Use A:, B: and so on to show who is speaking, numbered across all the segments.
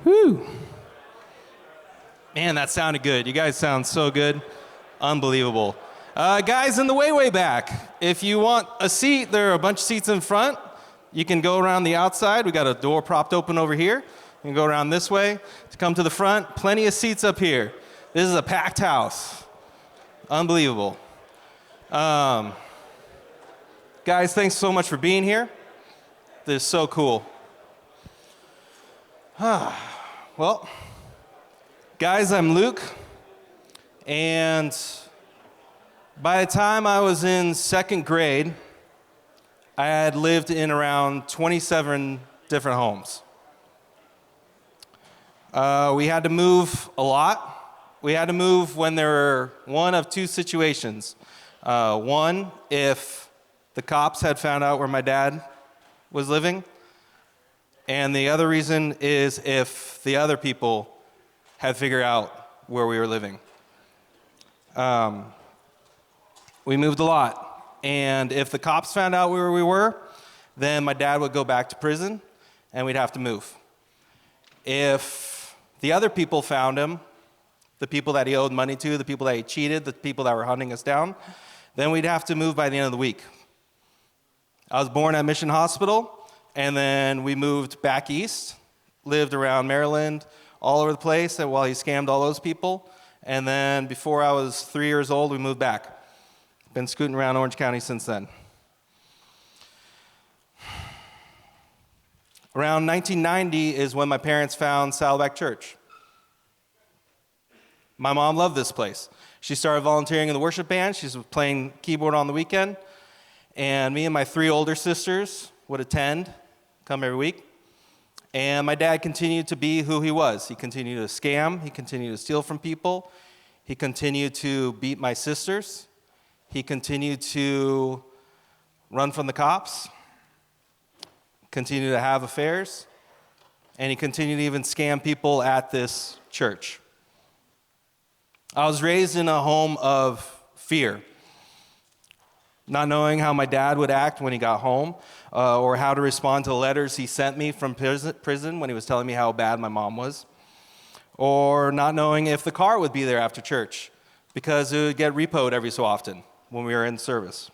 A: Whew. Man, that sounded good. You guys sound so good. Unbelievable. Guys in the way back, if you want a seat, there are a bunch of seats in front. You can go around the outside. We got a door propped open over here. You can go around this way to come to the front. Plenty of seats up here. This is a packed house. Unbelievable. Guys, thanks so much for being here. This is so cool. Well, guys, I'm Luke, and by the time I was in second grade, I had lived in around 27 different homes. We had to move a lot. We had to move when there were one of two situations. One, if the cops had found out where my dad was living, and the other reason is if the other people had figured out where we were living. We moved a lot, and if the cops found out where we were, then my dad would go back to prison, and we'd have to move. If the other people found him, the people that he owed money to, the people that he cheated, the people that were hunting us down, then we'd have to move by the end of the week. I was born at Mission Hospital, and then we moved back east, lived around Maryland, all over the place, and while he scammed all those people. And then before I was 3 years old, we moved back. Been scooting around Orange County since then. Around 1990 is when my parents found Saddleback Church. My mom loved this place. She started volunteering in the worship band. She was playing keyboard on the weekend. And me and my 3 older sisters would attend, come every week. And my dad continued to be who he was. He continued to scam. He continued to steal from people. He continued to beat my sisters. He continued to run from the cops, continued to have affairs, and he continued to even scam people at this church. I was raised in a home of fear, not knowing how my dad would act when he got home, or how to respond to the letters he sent me from prison when he was telling me how bad my mom was, or not knowing if the car would be there after church, because it would get repoed every so often when we were in service.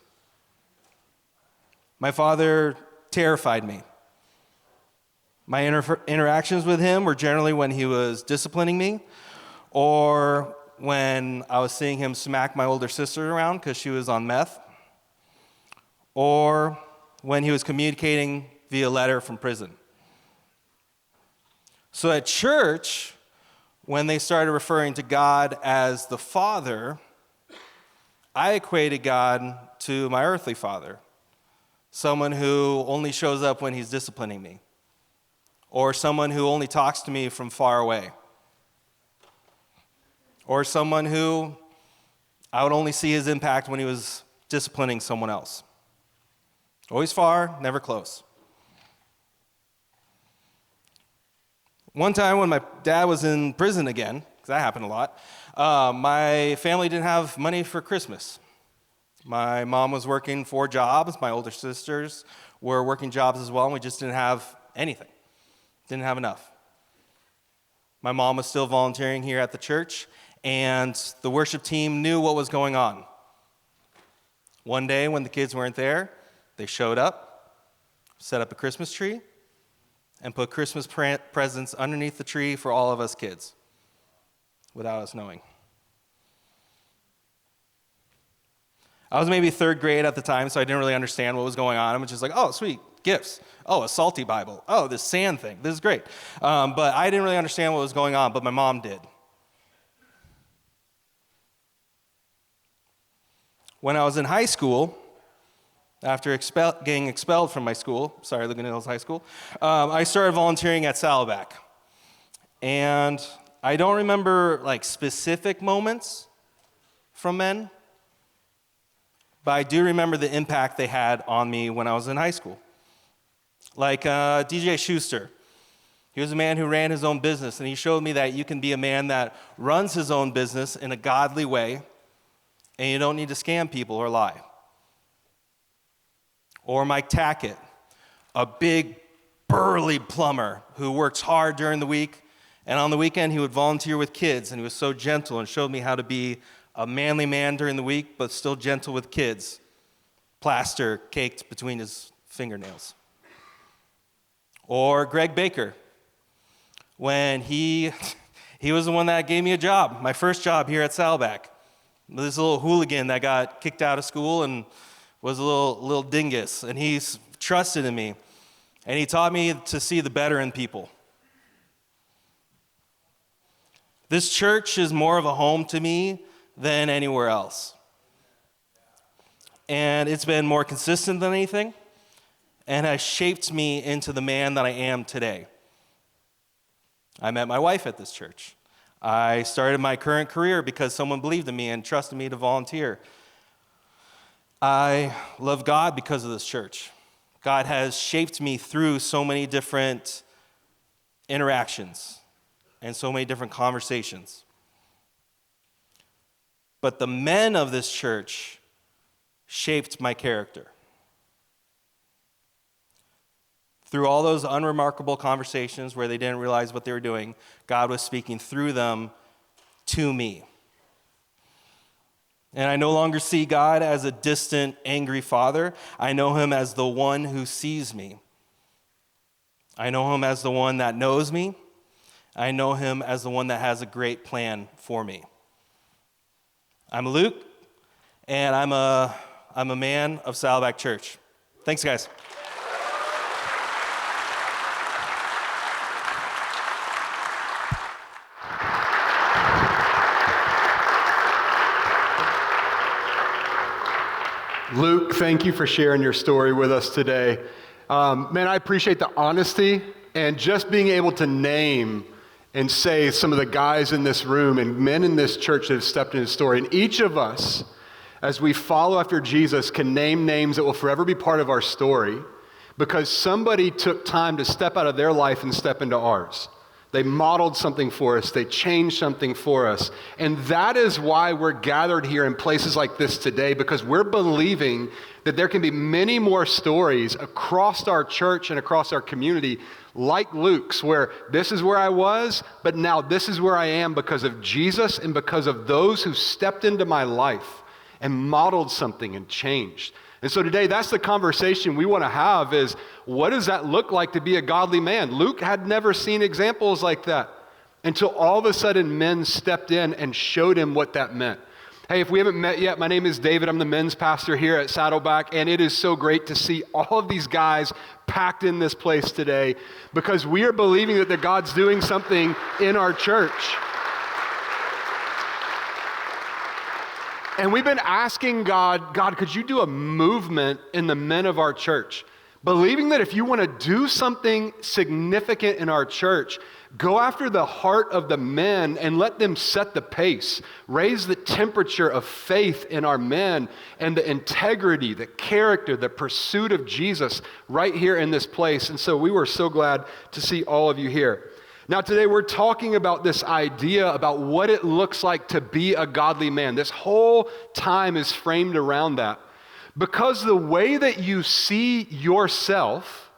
A: My father terrified me. My interactions with him were generally when he was disciplining me, or when I was seeing him smack my older sister around because she was on meth, or when he was communicating via letter from prison. So at church, when they started referring to God as the Father, I equated God to my earthly father, someone who only shows up when he's disciplining me, or someone who only talks to me from far away, or someone who I would only see his impact when he was disciplining someone else. Always far, never close. One time when my dad was in prison again, because that happened a lot, my family didn't have money for Christmas. My mom was working 4 jobs. My older sisters were working jobs as well, and we just didn't have anything. Didn't have enough. My mom was still volunteering here at the church, and the worship team knew what was going on. One day when the kids weren't there, they showed up, set up a Christmas tree, and put Christmas presents underneath the tree for all of us kids, without us knowing. I was maybe 3rd grade at the time, so I didn't really understand what was going on. I was just like, oh, sweet, gifts. Oh, a salty Bible. Oh, this sand thing. This is great. But I didn't really understand what was going on, but my mom did. When I was in high school, after getting expelled from my school, Lincoln Hills High School, I started volunteering at Saddleback. And I don't remember specific moments from men, but I do remember the impact they had on me when I was in high school. Like DJ Schuster. He was a man who ran his own business, and he showed me that you can be a man that runs his own business in a godly way, and you don't need to scam people or lie. Or Mike Tackett, a big, burly plumber who works hard during the week And on the weekend, he would volunteer with kids, and he was so gentle and showed me how to be a manly man during the week, but still gentle with kids. Plaster caked between his fingernails. Or Greg Baker, when he was the one that gave me a job, my first job here at Saddleback. This little hooligan that got kicked out of school and was a little dingus, and he trusted in me, and he taught me to see the better in people. This church is more of a home to me than anywhere else. And it's been more consistent than anything, and has shaped me into the man that I am today. I met my wife at this church. I started my current career because someone believed in me and trusted me to volunteer. I love God because of this church. God has shaped me through so many different interactions and so many different conversations. But the men of this church shaped my character. Through all those unremarkable conversations where they didn't realize what they were doing, God was speaking through them to me. And I no longer see God as a distant, angry father. I know him as the one who sees me. I know him as the one that knows me. I know him as the one that has a great plan for me. I'm Luke, and I'm a man of Saddleback Church. Thanks, guys.
B: Luke, thank you for sharing your story with us today. Man, I appreciate the honesty and just being able to name and say some of the guys in this room and men in this church that have stepped into the story. And each of us, as we follow after Jesus, can name names that will forever be part of our story because somebody took time to step out of their life and step into ours. They modeled something for us. They changed something for us. And that is why we're gathered here in places like this today, because we're believing that there can be many more stories across our church and across our community like Luke's, where this is where I was, but now this is where I am because of Jesus and because of those who stepped into my life and modeled something and changed. And so today, that's the conversation we want to have is, what does that look like to be a godly man? Luke had never seen examples like that until all of a sudden men stepped in and showed him what that meant. Hey, if we haven't met yet, my name is David. I'm the men's pastor here at Saddleback, and it is so great to see all of these guys packed in this place today because we are believing that God's doing something in our church. And we've been asking God, could you do a movement in the men of our church? Believing that if you want to do something significant in our church, go after the heart of the men and let them set the pace. Raise the temperature of faith in our men and the integrity, the character, the pursuit of Jesus right here in this place. And so we were so glad to see all of you here. Now today we're talking about this idea about what it looks like to be a godly man. This whole time is framed around that. Because the way that you see yourself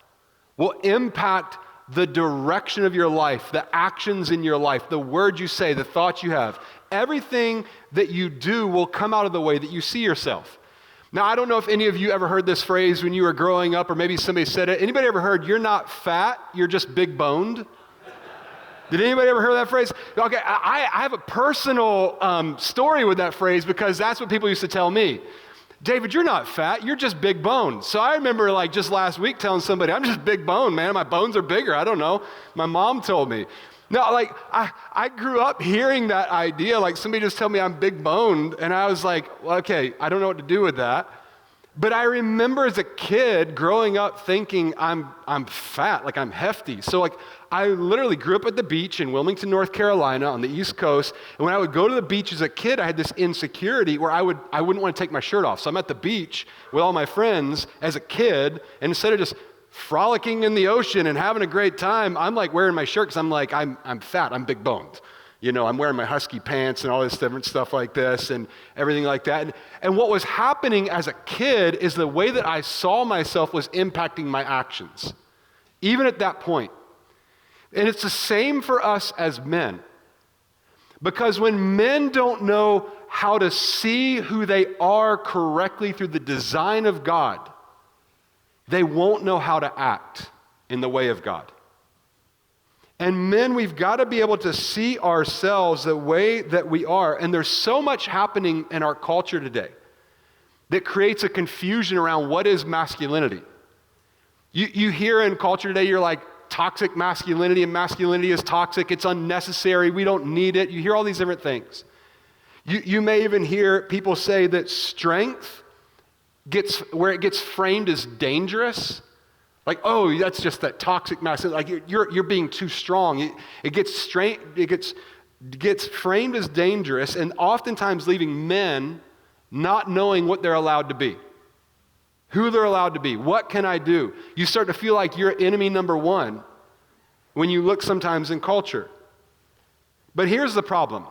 B: will impact the direction of your life, the actions in your life, the words you say, the thoughts you have. Everything that you do will come out of the way that you see yourself. Now, I don't know if any of you ever heard this phrase when you were growing up, or maybe somebody said it. Anybody ever heard, you're not fat, you're just big boned? Did anybody ever hear that phrase? Okay, I have a personal story with that phrase because that's what people used to tell me. David, you're not fat, you're just big boned. So I remember just last week telling somebody, I'm just big boned, man. My bones are bigger. I don't know. My mom told me. No, I grew up hearing that idea, somebody just tell me I'm big boned, and I was like, well, okay, I don't know what to do with that. But I remember as a kid growing up thinking I'm fat, I'm hefty. So I literally grew up at the beach in Wilmington, North Carolina on the East Coast. And when I would go to the beach as a kid, I had this insecurity where I wouldn't want to take my shirt off. So I'm at the beach with all my friends as a kid, and instead of just frolicking in the ocean and having a great time, I'm wearing my shirt because I'm fat, I'm big boned. I'm wearing my husky pants and all this different stuff like this and everything like that. And what was happening as a kid is the way that I saw myself was impacting my actions, even at that point. And it's the same for us as men. Because when men don't know how to see who they are correctly through the design of God, they won't know how to act in the way of God. And men, we've got to be able to see ourselves the way that we are. And there's so much happening in our culture today that creates a confusion around what is masculinity. You hear in culture today, you're like, toxic masculinity, and masculinity is toxic, it's unnecessary, we don't need it. You hear all these different things. You may even hear people say that strength where it gets framed as dangerous. Like, oh, that's just that toxic masculinity. Like you're being too strong. It gets framed as dangerous, and oftentimes leaving men not knowing what they're allowed to be, who they're allowed to be. What can I do? You start to feel like you're enemy number one when you look sometimes in culture. But here's the problem.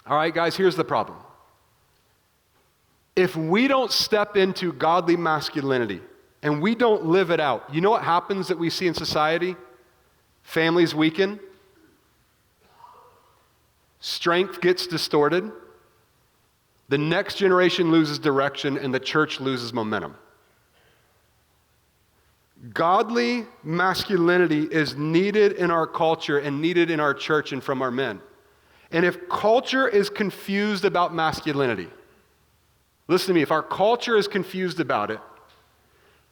B: All right, guys, here's the problem. If we don't step into godly masculinity and we don't live it out, you know what happens that we see in society? Families weaken. Strength gets distorted. The next generation loses direction and the church loses momentum. Godly masculinity is needed in our culture and needed in our church and from our men. And if culture is confused about masculinity, listen to me, if our culture is confused about it,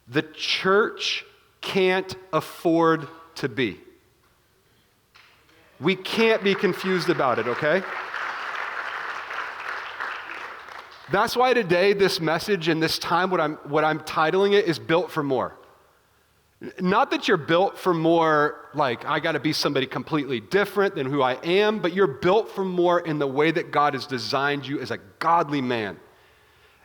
B: the church can't afford to be. We can't be confused about it, okay? That's why today this message and this time, what I'm titling it is Built for More. Not that you're built for more, like I got to be somebody completely different than who I am, but you're built for more in the way that God has designed you as a godly man.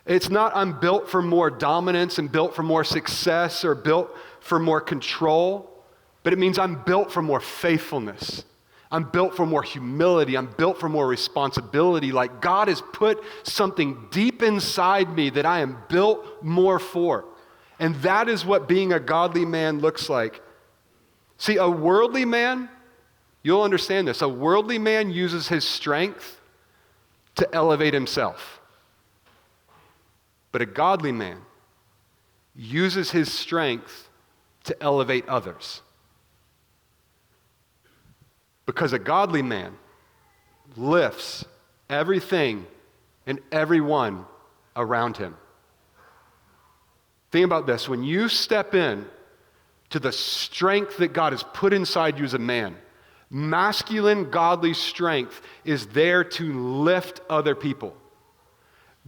B: It's not I'm built for more dominance and built for more success or built for more control, but it means I'm built for more faithfulness. I'm built for more humility. I'm built for more responsibility. Like God has put something deep inside me that I am built more for. And that is what being a godly man looks like. See, a worldly man, you'll understand this, a worldly man uses his strength to elevate himself. But a godly man uses his strength to elevate others. Because a godly man lifts everything and everyone around him. Think about this. When you step in to the strength that God has put inside you as a man, masculine, godly strength is there to lift other people.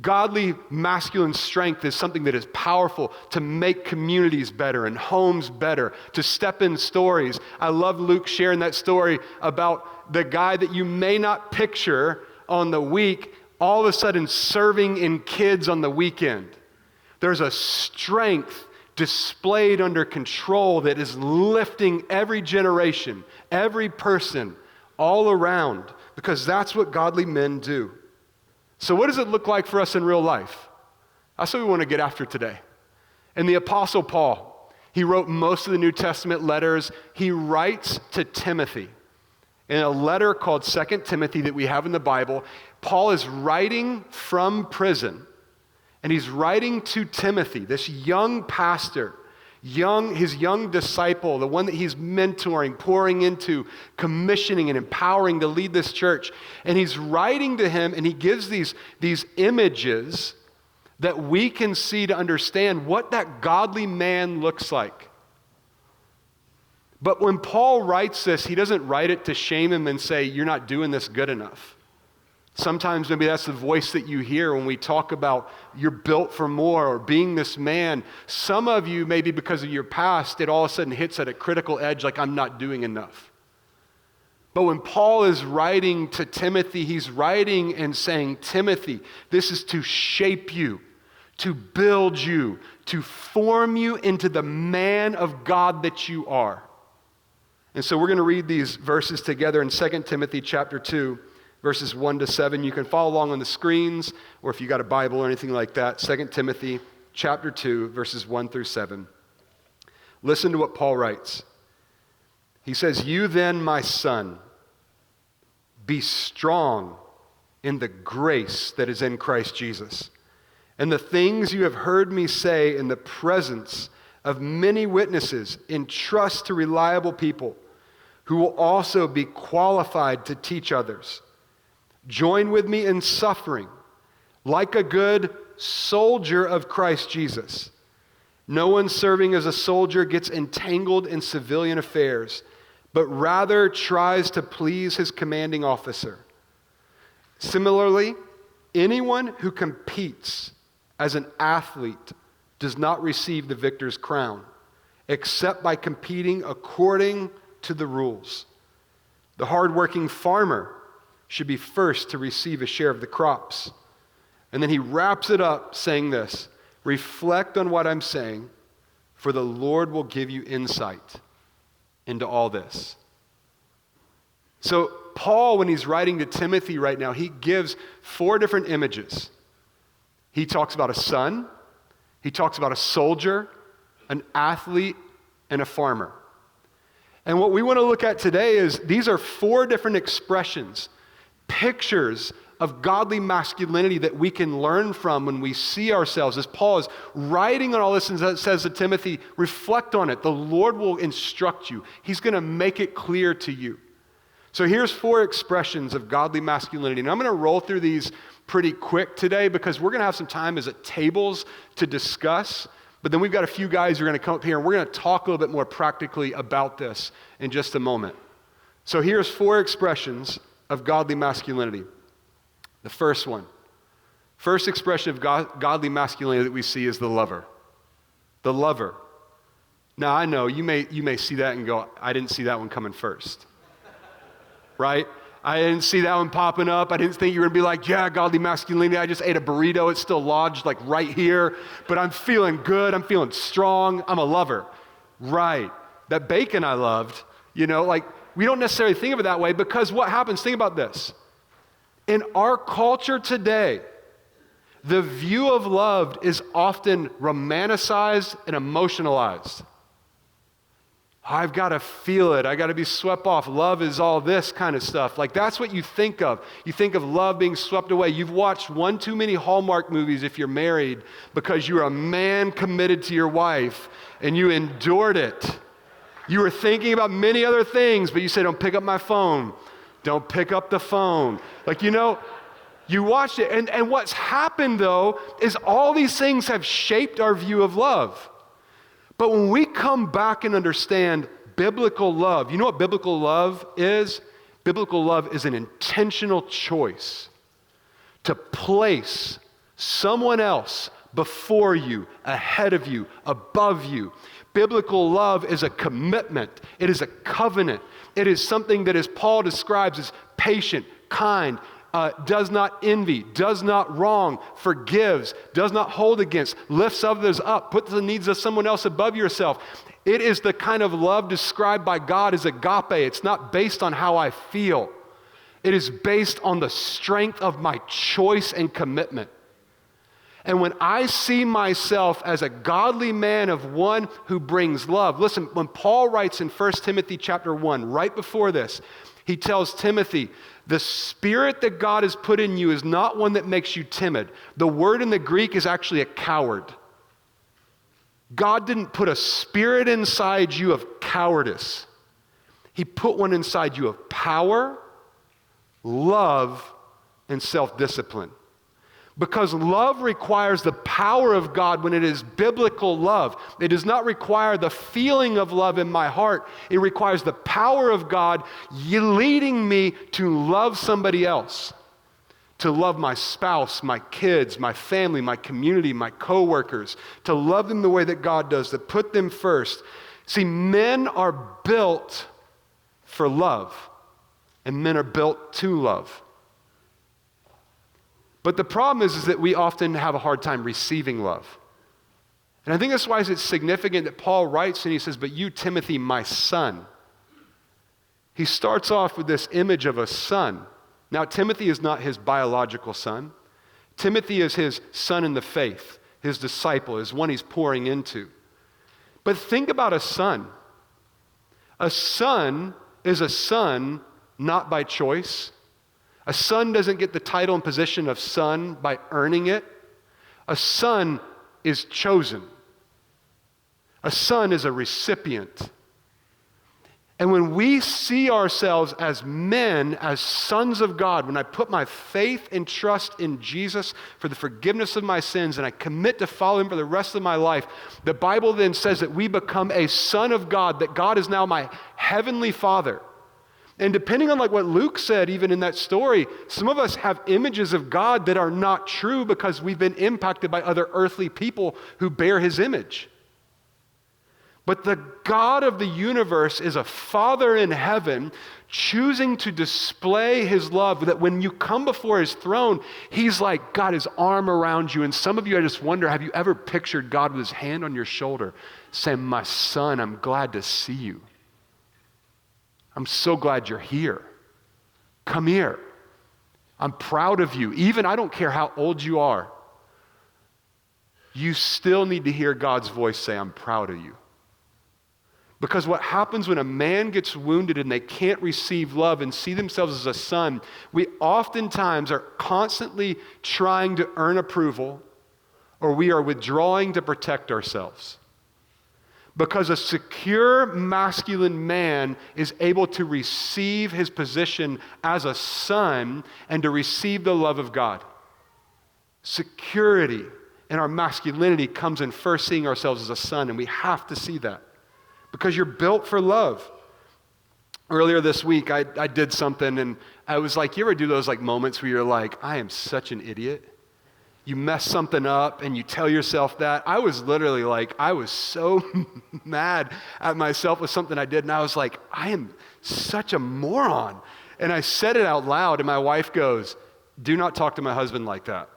B: Godly, masculine strength is something that is powerful to make communities better and homes better, to step in stories. I love Luke sharing that story about the guy that you may not picture on the week, all of a sudden serving in kids on the weekend. There's a strength displayed under control that is lifting every generation, every person, all around, because that's what godly men do. So what does it look like for us in real life? That's what we want to get after today. And the Apostle Paul, he wrote most of the New Testament letters. He writes to Timothy in a letter called 2 Timothy that we have in the Bible. Paul is writing from prison, and he's writing to Timothy, this young pastor, his young disciple, the one that he's mentoring, pouring into, commissioning and empowering to lead this church. And he's writing to him, and he gives these images that we can see to understand what that godly man looks like. But when Paul writes this, he doesn't write it to shame him and say, you're not doing this good enough. Sometimes maybe that's the voice that you hear when we talk about you're built for more or being this man. Some of you, maybe because of your past, it all of a sudden hits at a critical edge like I'm not doing enough. But when Paul is writing to Timothy, he's writing and saying, Timothy, this is to shape you, to build you, to form you into the man of God that you are. And so we're going to read these verses together in 2 Timothy chapter 2. Verses 1 to 7. You can follow along on the screens, or if you got a Bible or anything like that, 2 Timothy chapter 2, verses 1 through 7. Listen to what Paul writes. He says, "You then, my son, be strong in the grace that is in Christ Jesus. And the things you have heard me say in the presence of many witnesses, entrust to reliable people who will also be qualified to teach others. Join with me in suffering, like a good soldier of Christ Jesus. No one serving as a soldier gets entangled in civilian affairs, but rather tries to please his commanding officer. Similarly, anyone who competes as an athlete does not receive the victor's crown, except by competing according to the rules. The hardworking farmer should be first to receive a share of the crops." And then he wraps it up saying this, "Reflect on what I'm saying, for the Lord will give you insight into all this." So Paul, when he's writing to Timothy right now, he gives 4 different images. He talks about a son, he talks about a soldier, an athlete, and a farmer. And what we want to look at today is these are 4 different expressions, pictures of godly masculinity that we can learn from when we see ourselves. As Paul is writing on all this and says to Timothy, reflect on it. The Lord will instruct you. He's going to make it clear to you. So here's 4 expressions of godly masculinity. And I'm going to roll through these pretty quick today because we're going to have some time as at tables to discuss. But then we've got a few guys who are going to come up here and we're going to talk a little bit more practically about this in just a moment. So here's 4 expressions of godly masculinity. The first expression of godly masculinity that we see is the lover. The lover. Now I know you may see that and go, I didn't see that one coming first. Right? I didn't see that one popping up. I didn't think you were going to be like, yeah, godly masculinity. I just ate a burrito. It's still lodged like right here. But I'm feeling good. I'm feeling strong. I'm a lover. Right. That bacon I loved, like we don't necessarily think of it that way because what happens, think about this. In our culture today, the view of love is often romanticized and emotionalized. I've got to feel it. I got to be swept off. Love is all this kind of stuff. Like that's what you think of. You think of love being swept away. You've watched one too many Hallmark movies if you're married because you're a man committed to your wife and you endured it. You were thinking about many other things, but you said, don't pick up my phone. Don't pick up the phone. You watched it. And what's happened though is all these things have shaped our view of love. But when we come back and understand biblical love, you know what biblical love is? Biblical love is an intentional choice to place someone else before you, ahead of you, above you. Biblical love is a commitment. It is a covenant. It is something that, as Paul describes, is patient, kind, does not envy, does not wrong, forgives, does not hold against, lifts others up, puts the needs of someone else above yourself. It is the kind of love described by God as agape. It's not based on how I feel. It is based on the strength of my choice and commitment. And when I see myself as a godly man of one who brings love, listen, when Paul writes in 1 Timothy chapter 1, right before this, he tells Timothy, the spirit that God has put in you is not one that makes you timid. The word in the Greek is actually a coward. God didn't put a spirit inside you of cowardice. He put one inside you of power, love, and self-discipline. Because love requires the power of God when it is biblical love. It does not require the feeling of love in my heart. It requires the power of God leading me to love somebody else, to love my spouse, my kids, my family, my community, my coworkers, to love them the way that God does, to put them first. See, men are built for love, and men are built to love. But the problem is that we often have a hard time receiving love. And I think that's why it's significant that Paul writes and he says, but you, Timothy, my son. He starts off with this image of a son. Now, Timothy is not his biological son. Timothy is his son in the faith, his disciple, is one he's pouring into. But think about a son. A son is a son not by choice. A son doesn't get the title and position of son by earning it. A son is chosen. A son is a recipient. And when we see ourselves as men, as sons of God, when I put my faith and trust in Jesus for the forgiveness of my sins and I commit to follow him for the rest of my life, the Bible then says that we become a son of God, that God is now my heavenly Father. And depending on like what Luke said, even in that story, some of us have images of God that are not true because we've been impacted by other earthly people who bear his image. But the God of the universe is a Father in heaven choosing to display his love, that when you come before his throne, he's like got his arm around you. And some of you, I just wonder, have you ever pictured God with his hand on your shoulder saying, my son, I'm glad to see you. I'm so glad you're here. Come here. I'm proud of you. Even I don't care how old you are. You still need to hear God's voice say, I'm proud of you. Because what happens when a man gets wounded and they can't receive love and see themselves as a son, we oftentimes are constantly trying to earn approval, or we are withdrawing to protect ourselves. Because a secure masculine man is able to receive his position as a son and to receive the love of God. Security in our masculinity comes in first seeing ourselves as a son, and we have to see that. Because you're built for love. Earlier this week, I did something, and I was like, you ever do those like moments where you're like, I am such an idiot? You mess something up, and you tell yourself that. I was literally like, I was so mad at myself with something I did, and I was like, I am such a moron. And I said it out loud, and my wife goes, do not talk to my husband like that.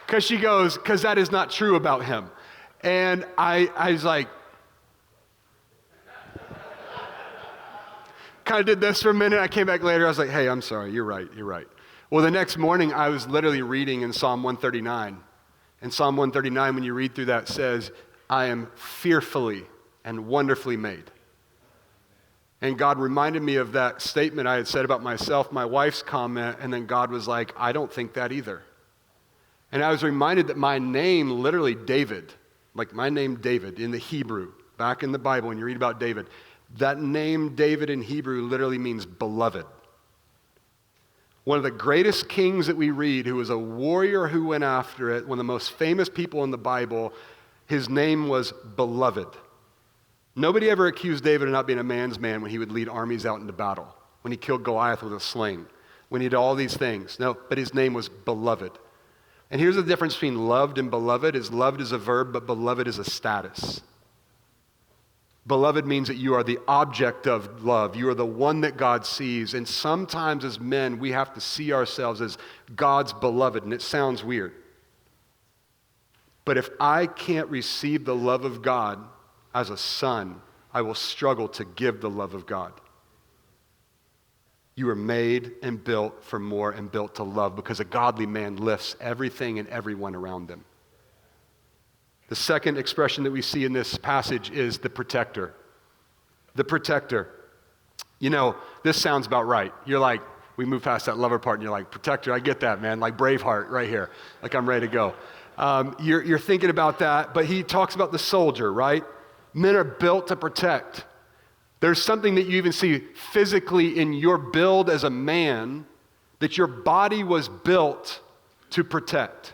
B: Because she goes, because that is not true about him. And I was like, kind of did this for a minute. I came back later. I was like, hey, I'm sorry. You're right. Well, the next morning, I was literally reading in Psalm 139. And Psalm 139, when you read through that, says, I am fearfully and wonderfully made. And God reminded me of that statement I had said about myself, my wife's comment, and then God was like, I don't think that either. And I was reminded that my name, literally David, like my name David in the Hebrew, back in the Bible when you read about David, that name David in Hebrew literally means beloved. One of the greatest kings that we read, who was a warrior who went after it, one of the most famous people in the Bible, his name was beloved. Nobody ever accused David of not being a man's man when he would lead armies out into battle, when he killed Goliath with a sling, when he did all these things. No, but his name was beloved. And here's the difference between loved and beloved, is loved is a verb, but beloved is a status. Beloved means that you are the object of love. You are the one that God sees. And sometimes as men, we have to see ourselves as God's beloved, and it sounds weird. But if I can't receive the love of God as a son, I will struggle to give the love of God. You are made and built for more and built to love, because a godly man lifts everything and everyone around them. The second expression that we see in this passage is the protector. The protector. You know, this sounds about right. You're like, we move past that lover part and you're like, protector, I get that, man. Like Braveheart right here. Like I'm ready to go. You're thinking about that, but he talks about the soldier, right? Men are built to protect. There's something that you even see physically in your build as a man, that your body was built to protect.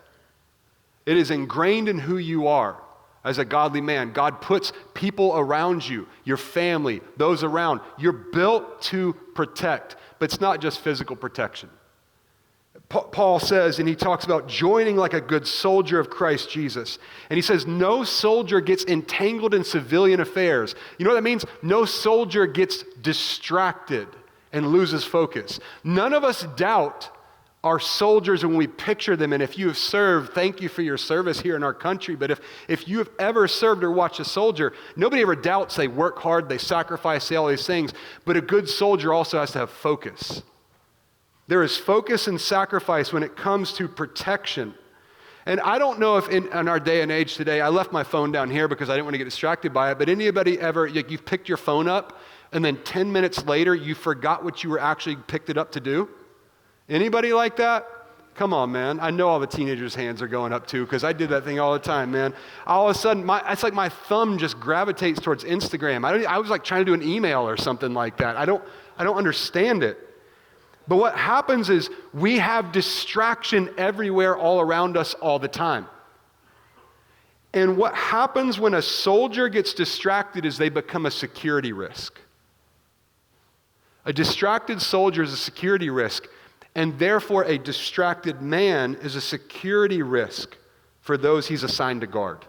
B: It is ingrained in who you are as a godly man. God puts people around you, your family, those around. You're built to protect, but it's not just physical protection. Paul says, and he talks about joining like a good soldier of Christ Jesus. And he says, no soldier gets entangled in civilian affairs. You know what that means? No soldier gets distracted and loses focus. None of us doubt our soldiers when we picture them. And if you have served, thank you for your service here in our country. But if you have ever served or watched a soldier, nobody ever doubts they work hard, they sacrifice, say all these things. But a good soldier also has to have focus. There is focus and sacrifice when it comes to protection. And I don't know if in our day and age today, I left my phone down here because I didn't want to get distracted by it, but anybody ever, you've picked your phone up and then 10 minutes later you forgot what you were actually picked it up to do? Anybody like that? Come on, man. I know all the teenagers' hands are going up too because I did that thing all the time, man. All of a sudden, it's like my thumb just gravitates towards Instagram. I was like trying to do an email or something like that. I don't understand it. But what happens is we have distraction everywhere all around us all the time. And what happens when a soldier gets distracted is they become a security risk. A distracted soldier is a security risk. And therefore, a distracted man is a security risk for those he's assigned to guard.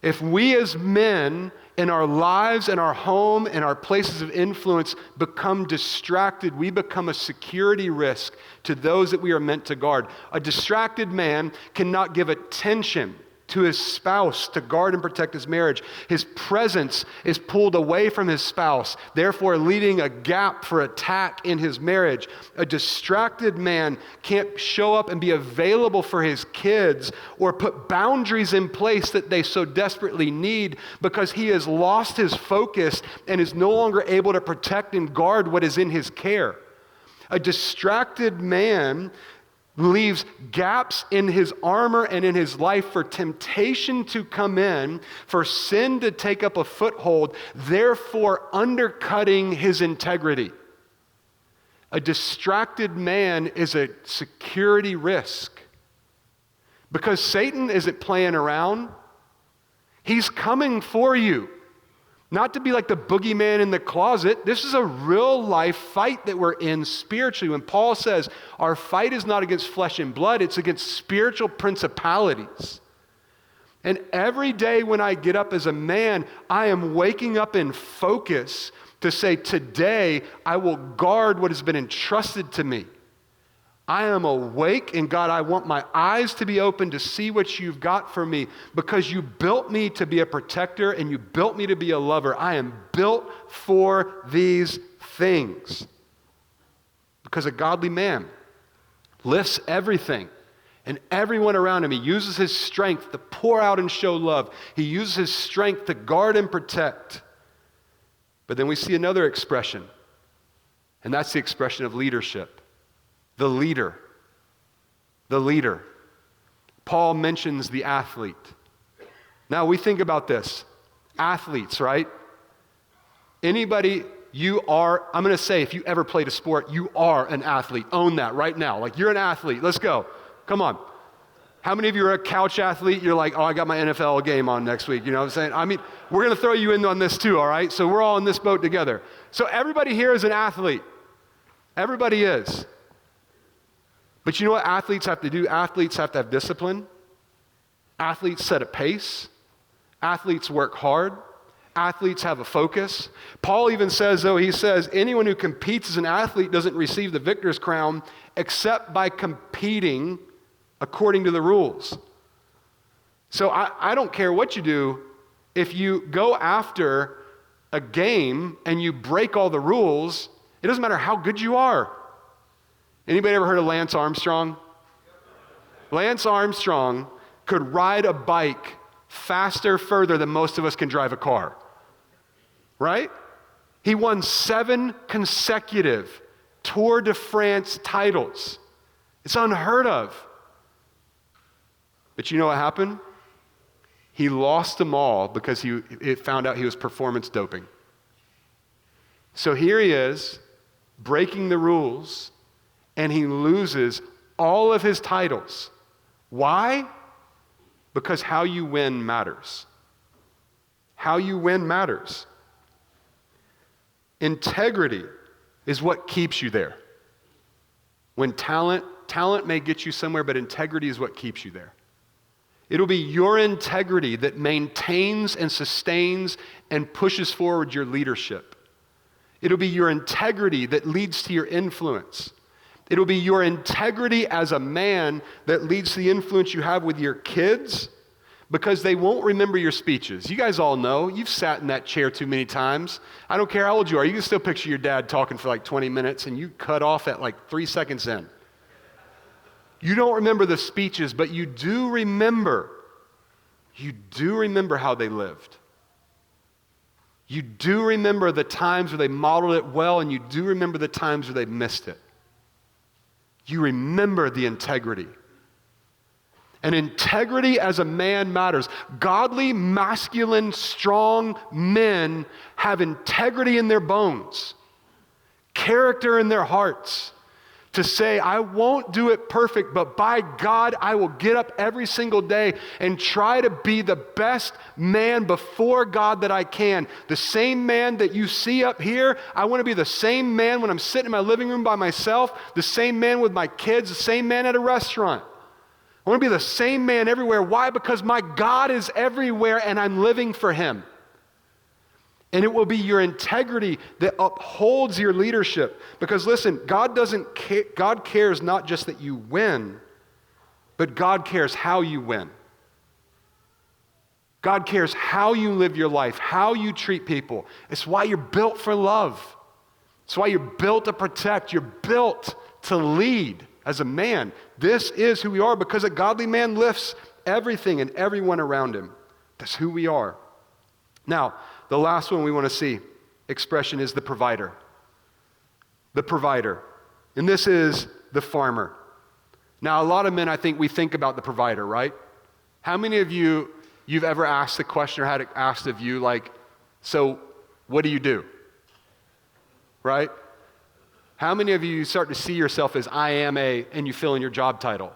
B: If we as men in our lives, in our home, in our places of influence become distracted, we become a security risk to those that we are meant to guard. A distracted man cannot give attention to his spouse to guard and protect his marriage. His presence is pulled away from his spouse, therefore leaving a gap for attack in his marriage. A distracted man can't show up and be available for his kids or put boundaries in place that they so desperately need because he has lost his focus and is no longer able to protect and guard what is in his care. A distracted man leaves gaps in his armor and in his life for temptation to come in, for sin to take up a foothold, therefore undercutting his integrity. A distracted man is a security risk because Satan isn't playing around. He's coming for you. Not to be like the boogeyman in the closet. This is a real life fight that we're in spiritually. When Paul says our fight is not against flesh and blood, it's against spiritual principalities. And every day when I get up as a man, I am waking up in focus to say, today I will guard what has been entrusted to me. I am awake, and God, I want my eyes to be open to see what you've got for me because you built me to be a protector and you built me to be a lover. I am built for these things because a godly man lifts everything and everyone around him. He uses his strength to pour out and show love. He uses his strength to guard and protect. But then we see another expression, and that's the expression of leadership. The leader. The leader. Paul mentions the athlete. Now we think about this. Athletes, right? Anybody, I'm going to say if you ever played a sport, you are an athlete. Own that right now. Like you're an athlete. Let's go. Come on. How many of you are a couch athlete? You're like, oh, I got my NFL game on next week. You know what I'm saying? I mean, we're going to throw you in on this too, all right? So we're all in this boat together. So everybody here is an athlete. Everybody is. But you know what athletes have to do? Athletes have to have discipline. Athletes set a pace. Athletes work hard. Athletes have a focus. Paul even says, though, he says, anyone who competes as an athlete doesn't receive the victor's crown except by competing according to the rules. So I don't care what you do. If you go after a game and you break all the rules, it doesn't matter how good you are. Anybody ever heard of Lance Armstrong? Lance Armstrong could ride a bike faster, further than most of us can drive a car. Right? He won 7 consecutive Tour de France titles. It's unheard of. But you know what happened? He lost them all because it found out he was performance doping. So here he is, breaking the rules, and he loses all of his titles. Why? Because how you win matters. How you win matters. Integrity is what keeps you there. When talent may get you somewhere, but integrity is what keeps you there. It'll be your integrity that maintains and sustains and pushes forward your leadership. It'll be your integrity that leads to your influence. It'll be your integrity as a man that leads to the influence you have with your kids, because they won't remember your speeches. You guys all know, you've sat in that chair too many times. I don't care how old you are, you can still picture your dad talking for like 20 minutes and you cut off at like 3 seconds in. You don't remember the speeches, but you do remember how they lived. You do remember the times where they modeled it well, and you do remember the times where they missed it. You remember the integrity. And integrity as a man matters. Godly, masculine, strong men have integrity in their bones, character in their hearts, to say, I won't do it perfect, but by God, I will get up every single day and try to be the best man before God that I can. The same man that you see up here, I want to be the same man when I'm sitting in my living room by myself, the same man with my kids, the same man at a restaurant. I want to be the same man everywhere. Why? Because my God is everywhere and I'm living for him. And it will be your integrity that upholds your leadership. Because listen, God cares not just that you win, but God cares how you win. God cares how you live your life, how you treat people. It's why you're built for love. It's why you're built to protect. You're built to lead as a man. This is who we are, because a godly man lifts everything and everyone around him. That's who we are. Now, the last one we want to see, expression, is the provider. The provider. And this is the farmer. Now, a lot of men, I think, we think about the provider, right? How many of you've ever asked the question or had it asked of you, like, so what do you do? Right? How many of you start to see yourself as I am and you fill in your job title?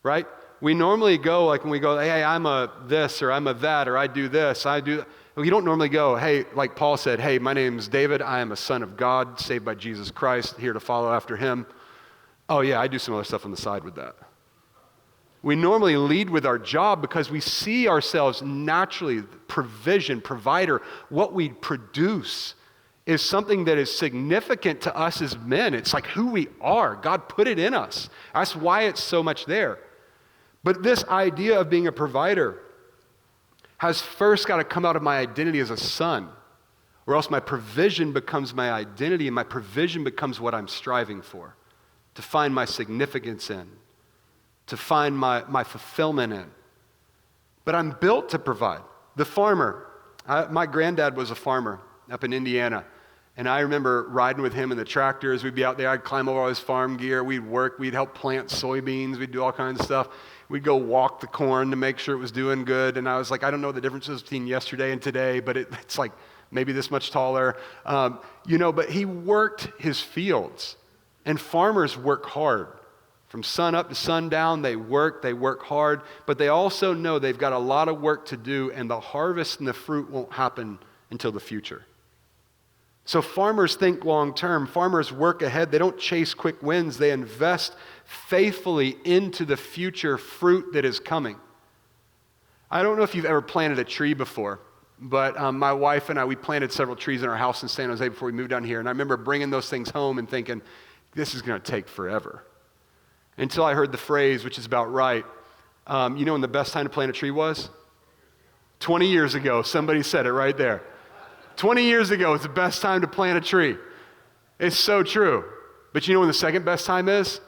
B: Right? We normally go, like when we go, hey, I'm a this, or I'm a that, or I do this, I do that. We don't normally go, hey, like Paul said, hey, my name's David, I am a son of God, saved by Jesus Christ, here to follow after him. Oh yeah, I do some other stuff on the side with that. We normally lead with our job because we see ourselves naturally, provision, provider, what we produce is something that is significant to us as men. It's like who we are. God put it in us. That's why it's so much there. But this idea of being a provider has first got to come out of my identity as a son, or else my provision becomes my identity, and my provision becomes what I'm striving for, to find my significance in, to find my fulfillment in. But I'm built to provide. The farmer, my granddad was a farmer up in Indiana, and I remember riding with him in the tractors. We'd be out there, I'd climb over all his farm gear, we'd work, we'd help plant soybeans, we'd do all kinds of stuff. We'd go walk the corn to make sure it was doing good, and I was like, I don't know the differences between yesterday and today, but it's like maybe this much taller. But he worked his fields, and farmers work hard. From sun up to sundown, they work hard, but they also know they've got a lot of work to do, and the harvest and the fruit won't happen until the future. So farmers think long term. Farmers work ahead. They don't chase quick wins. They invest faithfully into the future fruit that is coming. I don't know if you've ever planted a tree before, but my wife and I, we planted several trees in our house in San Jose before we moved down here, and I remember bringing those things home and thinking, this is going to take forever. Until I heard the phrase, which is about right. You know when the best time to plant a tree was? 20 years ago. Somebody said it right there. 20 years ago is the best time to plant a tree. It's so true. But you know when the second best time is?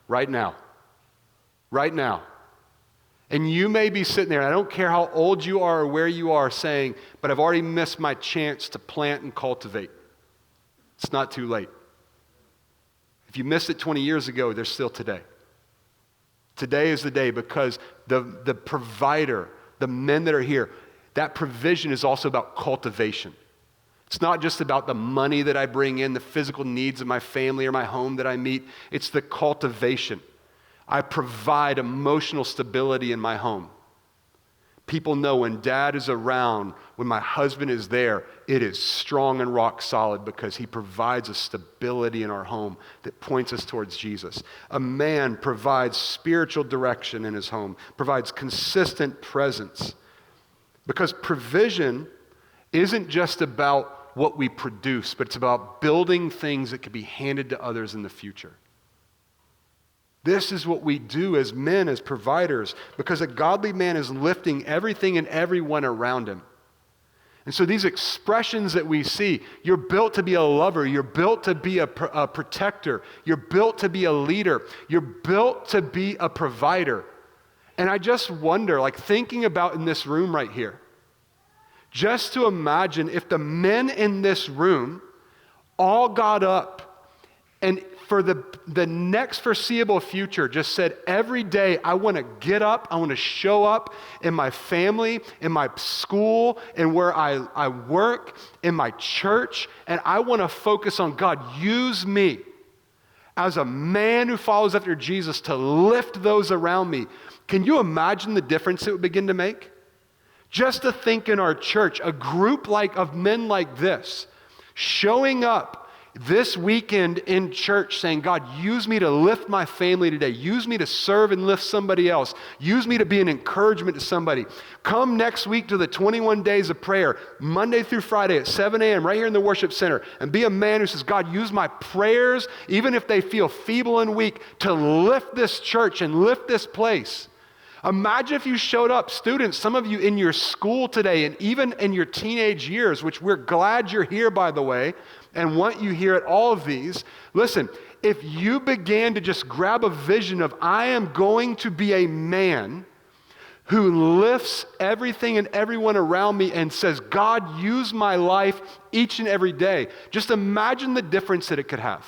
B: Right now. Right now. And you may be sitting there, and I don't care how old you are or where you are, saying, but I've already missed my chance to plant and cultivate. It's not too late. If you missed it 20 years ago, there's still today. Today is the day, because the provider, the men that are here, that provision is also about cultivation. It's not just about the money that I bring in, the physical needs of my family or my home that I meet. It's the cultivation. I provide emotional stability in my home. People know when dad is around, when my husband is there, it is strong and rock solid because he provides a stability in our home that points us towards Jesus. A man provides spiritual direction in his home, provides consistent presence. Because provision isn't just about what we produce, but it's about building things that can be handed to others in the future. This is what we do as men, as providers, because a godly man is lifting everything and everyone around him. And so these expressions that we see, you're built to be a lover, you're built to be a protector, you're built to be a leader, you're built to be a provider. And I just wonder, like thinking about in this room right here, just to imagine if the men in this room all got up and for the next foreseeable future just said, every day I want to get up, I want to show up in my family, in my school, and where I work, in my church, and I want to focus on God, use me as a man who follows after Jesus to lift those around me. Can you imagine the difference it would begin to make? Just to think in our church, a group of men like this, showing up this weekend in church saying, God, use me to lift my family today. Use me to serve and lift somebody else. Use me to be an encouragement to somebody. Come next week to the 21 days of prayer, Monday through Friday at 7 a.m. right here in the worship center, and be a man who says, God, use my prayers, even if they feel feeble and weak, to lift this church and lift this place. Imagine if you showed up, students, some of you in your school today, and even in your teenage years, which we're glad you're here, by the way, and want you here at all of these. Listen, if you began to just grab a vision of, I am going to be a man who lifts everything and everyone around me and says, God, use my life each and every day. Just imagine the difference that it could have.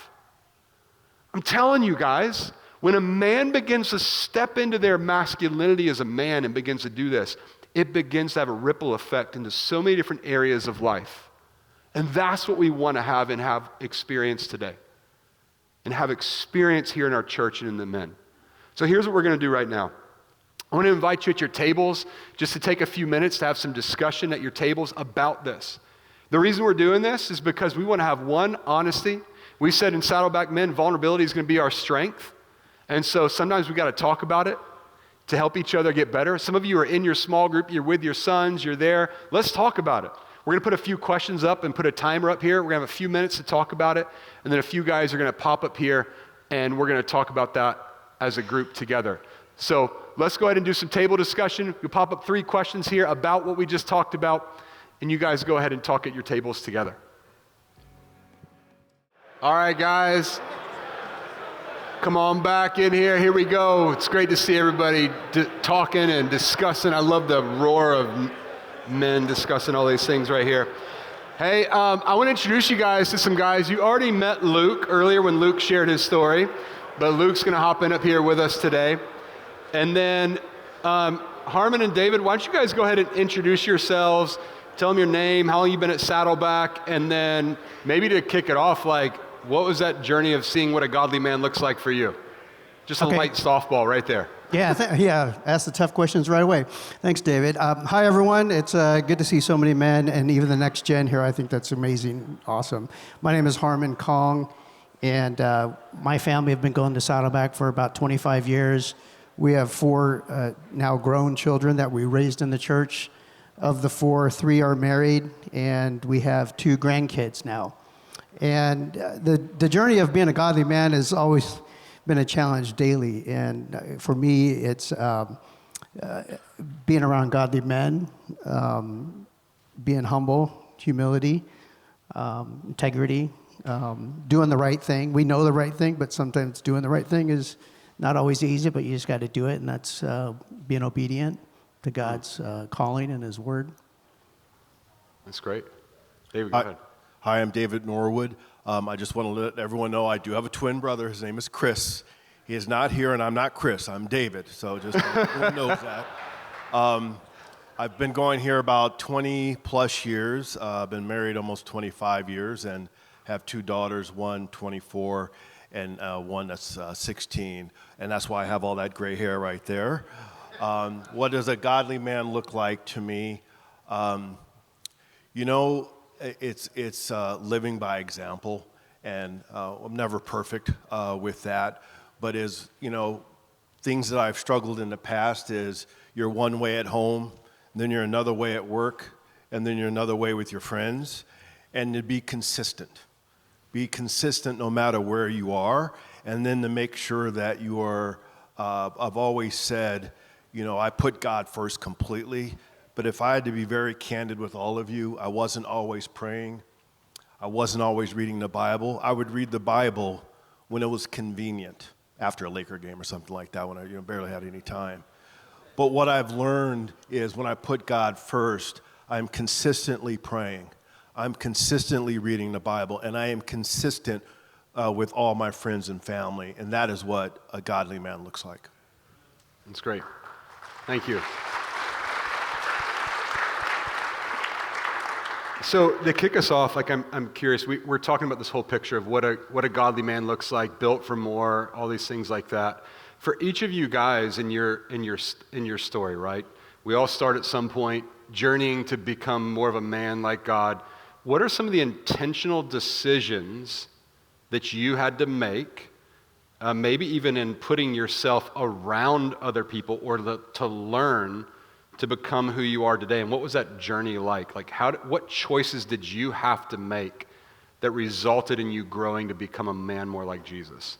B: I'm telling you guys, when a man begins to step into their masculinity as a man and begins to do this, it begins to have a ripple effect into so many different areas of life. And that's what we want to have and have experience today. And have experience here in our church and in the men. So here's what we're going to do right now. I want to invite you at your tables just to take a few minutes to have some discussion at your tables about this. The reason we're doing this is because we want to have one, honesty. We said in Saddleback Men, vulnerability is going to be our strength. And so sometimes we got to talk about it to help each other get better. Some of you are in your small group, you're with your sons, you're there. Let's talk about it. We're going to put a few questions up and put a timer up here. We're going to have a few minutes to talk about it. And then a few guys are going to pop up here, and we're going to talk about that as a group together. So let's go ahead and do some table discussion. We'll pop up 3 questions here about what we just talked about, and you guys go ahead and talk at your tables together. All right, guys. Come on back in here. Here we go. It's great to see everybody talking and discussing. I love the roar of men discussing all these things right here. Hey, I want to introduce you guys to some guys. You already met Luke earlier when Luke shared his story, but Luke's going to hop in up here with us today. And then Harmon and David, why don't you guys go ahead and introduce yourselves, tell them your name, how long you've been at Saddleback, and then maybe to kick it off, like, what was that journey of seeing what a godly man looks like for you? Just a light softball right there.
C: Yeah, ask the tough questions right away. Thanks, David. Hi, everyone. It's good to see so many men, and even the next gen here. I think that's amazing, awesome. My name is Harmon Kong, and my family have been going to Saddleback for about 25 years. We have 4 now grown children that we raised in the church. Of the 4, 3 are married, and we have 2 grandkids now. And the journey of being a godly man has always been a challenge daily. And for me, it's being around godly men, being humble, humility, integrity, doing the right thing. We know the right thing, but sometimes doing the right thing is not always easy, but you just got to do it. And that's being obedient to God's calling and His word.
B: That's great. David, go ahead.
D: Hi, I'm David Norwood. I just want to let everyone know I do have a twin brother. His name is Chris. He is not here, and I'm not Chris. I'm David, so just everyone knows that. I've been going here about 20-plus years. I've been married almost 25 years and have 2 daughters, one 24 and one that's 16, and that's why I have all that gray hair right there. What does a godly man look like to me? It's living by example, and I'm never perfect with that. But things that I've struggled in the past is you're one way at home, then you're another way at work, and then you're another way with your friends, and to be consistent. Be consistent no matter where you are, and then to make sure that you are, I've always said, I put God first completely, But if I had to be very candid with all of you, I wasn't always praying. I wasn't always reading the Bible. I would read the Bible when it was convenient, after a Laker game or something like that, when I barely had any time. But what I've learned is when I put God first, I'm consistently praying. I'm consistently reading the Bible, and I am consistent with all my friends and family, and that is what a godly man looks like.
B: That's great. Thank you. So to kick us off, like I'm curious. We're talking about this whole picture of what a godly man looks like, built for more, all these things like that. For each of you guys in your story, right? We all start at some point journeying to become more of a man like God. What are some of the intentional decisions that you had to make, maybe even in putting yourself around other people or to learn to become who you are today? And what was that journey like? Like what choices did you have to make that resulted in you growing to become a man more like Jesus?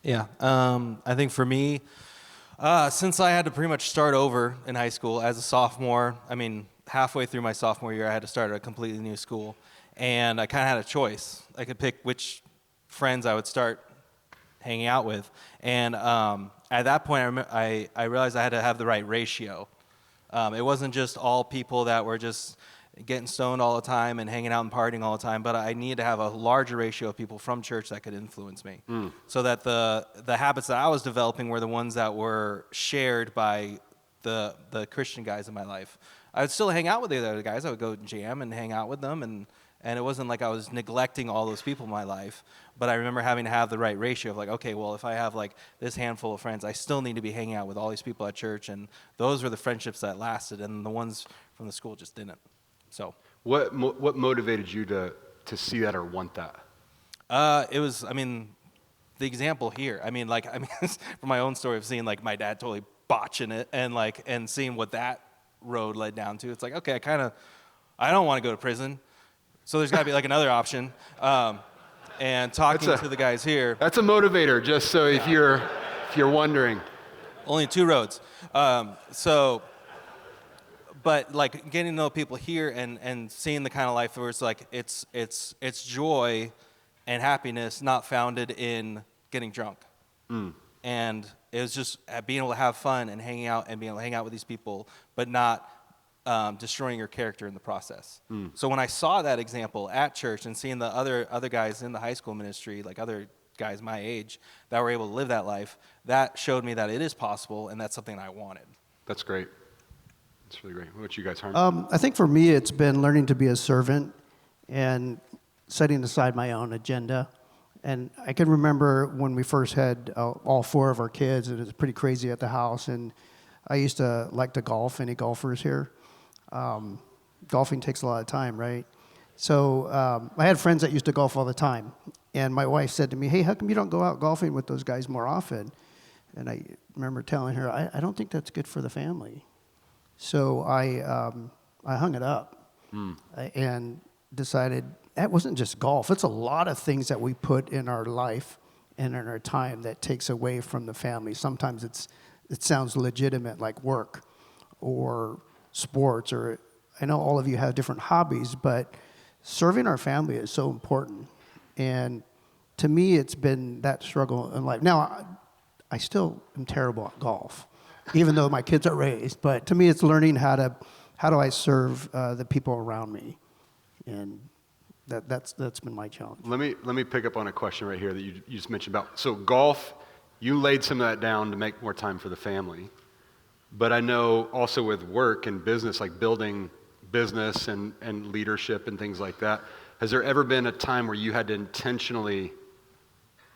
A: Yeah, I think for me, since I had to pretty much start over in high school as a sophomore, I mean, halfway through my sophomore year, I had to start at a completely new school. And I kind of had a choice. I could pick which friends I would start hanging out with. And at that point, I realized I had to have the right ratio. It wasn't just all people that were just getting stoned all the time and hanging out and partying all the time, but I needed to have a larger ratio of people from church that could influence me. So that the habits that I was developing were the ones that were shared by the Christian guys in my life. I would still hang out with the other guys. I would go jam and hang out with them, and it wasn't like I was neglecting all those people in my life, but I remember having to have the right ratio of like, okay, well, if I have like this handful of friends, I still need to be hanging out with all these people at church, and those were the friendships that lasted, and the ones from the school just didn't. So
B: what motivated you to see that or want that?
A: It was, I mean, the example here. From my own story of seeing like my dad totally botching it and seeing what that road led down to. It's like, okay, I don't want to go to prison. So there's got to be like another option. And talking to the guys here.
B: That's a motivator, just so if you're wondering.
A: Only 2 roads. But like getting to know people here and seeing the kind of life where it's like it's joy and happiness not founded in getting drunk. And it was just being able to have fun and hanging out and being able to hang out with these people, but not destroying your character in the process. So when I saw that example at church and seeing the other guys in the high school ministry, like other guys my age that were able to live that life, that showed me that it is possible, and that's something I wanted.
B: That's great. That's really great. What about you guys, Harm?
C: I think for me, it's been learning to be a servant and setting aside my own agenda. And I can remember when we first had all 4 of our kids, and it was pretty crazy at the house. And I used to like to golf. Any golfers here? Golfing takes a lot of time, right? So I had friends that used to golf all the time. And my wife said to me, hey, how come you don't go out golfing with those guys more often? And I remember telling her, I don't think that's good for the family. So I hung it up and decided that wasn't just golf. It's a lot of things that we put in our life and in our time that takes away from the family. Sometimes it sounds legitimate, like work or sports, or I know all of you have different hobbies, but serving our family is so important. And to me, it's been that struggle in life. Now, I still am terrible at golf, even though my kids are raised. But to me, it's learning how do I serve the people around me, and that's been my challenge.
B: Let me pick up on a question right here that you just mentioned about. So golf, you laid some of that down to make more time for the family. But I know also with work and business, like building business and leadership and things like that, has there ever been a time where you had to intentionally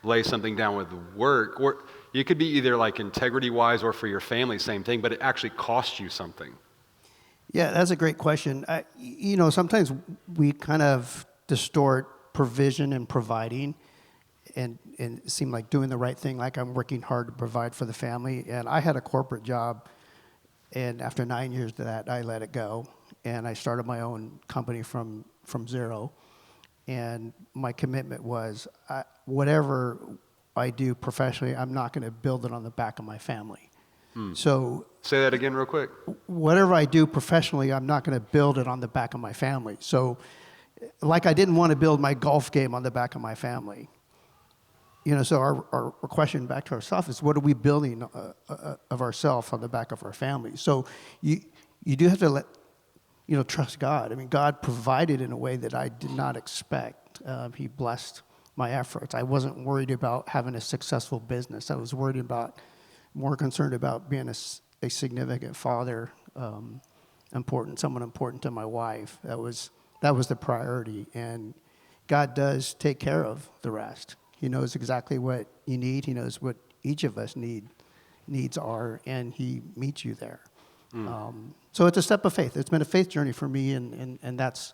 B: lay something down with work? Or it could be either like integrity-wise or for your family, same thing, but it actually cost you something.
C: Yeah, that's a great question. Sometimes we kind of distort provision and providing and it seem like doing the right thing, like I'm working hard to provide for the family. And I had a corporate job, and after 9 years of that, I let it go. And I started my own company from zero. And my commitment was, whatever I do professionally, I'm not going to build it on the back of my family. So
B: Say that again real quick.
C: whatever I do professionally, I'm not going to build it on the back of my family. So like I didn't want to build my golf game on the back of my family. So our question back to ourselves is, what are we building of ourselves on the back of our family? So you do have to trust God. I mean, God provided in a way that I did not expect. He blessed my efforts. I wasn't worried about having a successful business. I was more concerned about being a significant father, someone important to my wife. That was the priority. And God does take care of the rest. He knows exactly what you need. He knows what each of us needs are, and he meets you there. So it's a step of faith. It's been a faith journey for me, and that's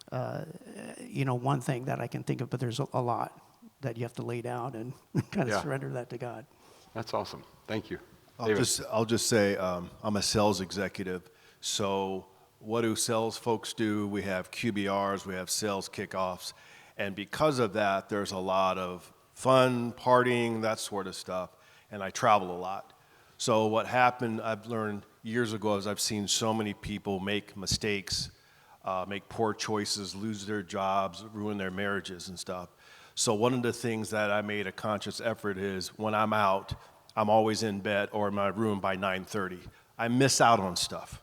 C: one thing that I can think of. But there's a lot that you have to lay down and kind of surrender that to God.
B: That's awesome. Thank you.
D: I'll just say I'm a sales executive. So what do sales folks do? We have QBRs, we have sales kickoffs, and because of that, there's a lot of fun, partying, that sort of stuff, and I travel a lot. So what happened, I've learned years ago, is I've seen so many people make mistakes, make poor choices, lose their jobs, ruin their marriages and stuff. So one of the things that I made a conscious effort is when I'm out, I'm always in bed or in my room by 9:30. I miss out on stuff.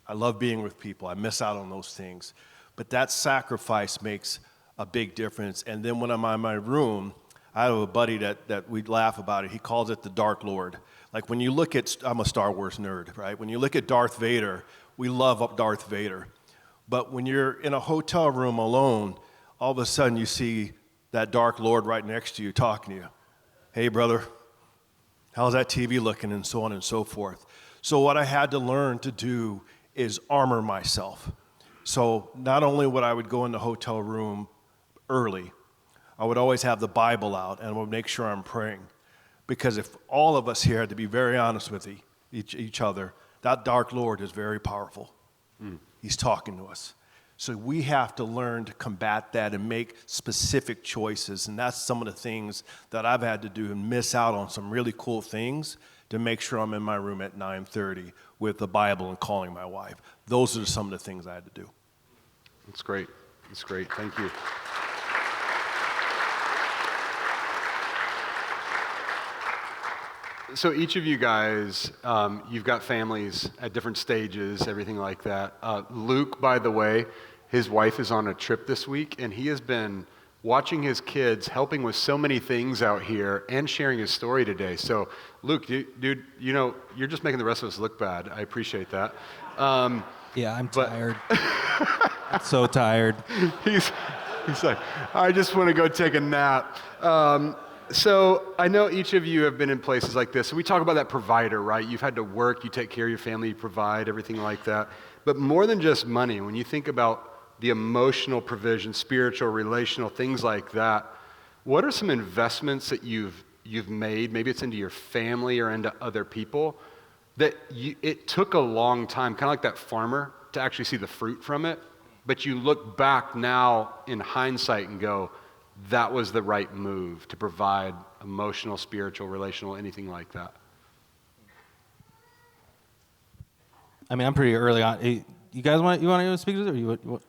D: I love being with people. I miss out on those things. But that sacrifice makes a big difference. And then when I'm in my room, I have a buddy that we laugh about it. He calls it the Dark Lord. Like when you look at, I'm a Star Wars nerd, right? When you look at Darth Vader, we love Darth Vader. But when you're in a hotel room alone, all of a sudden you see that Dark Lord right next to you talking to you. Hey, brother, how's that TV looking? And so on and so forth. So what I had to learn to do is armor myself. So not only would I would go in the hotel room early, I would always have the Bible out and I would make sure I'm praying. Because if all of us here had to be very honest with each other, that Dark Lord is very powerful. He's talking to us. So we have to learn to combat that and make specific choices. And that's some of the things that I've had to do and miss out on some really cool things to make sure I'm in my room at 9:30 with the Bible and calling my wife. Those are some of the things I had to do.
B: That's great. That's great. Thank you. So each of you guys, you've got families at different stages, everything like that. Luke, by the way, his wife is on a trip this week, and he has been watching his kids, helping with so many things out here, and sharing his story today. So, Luke, dude, you're just making the rest of us look bad. I appreciate that.
A: Yeah, I'm tired. I'm so tired.
B: He's like, I just want to go take a nap. So I know each of you have been in places like this. So we talk about that provider, right? You've had to work, you take care of your family, you provide, everything like that. But more than just money, when you think about the emotional provision, spiritual, relational, things like that, what are some investments that you've made, maybe it's into your family or into other people, that it took a long time, kind of like that farmer, to actually see the fruit from it, but you look back now in hindsight and go, that was the right move to provide emotional, spiritual, relational, anything like that?
A: I mean, I'm pretty early on. You guys want to speak to this? Or you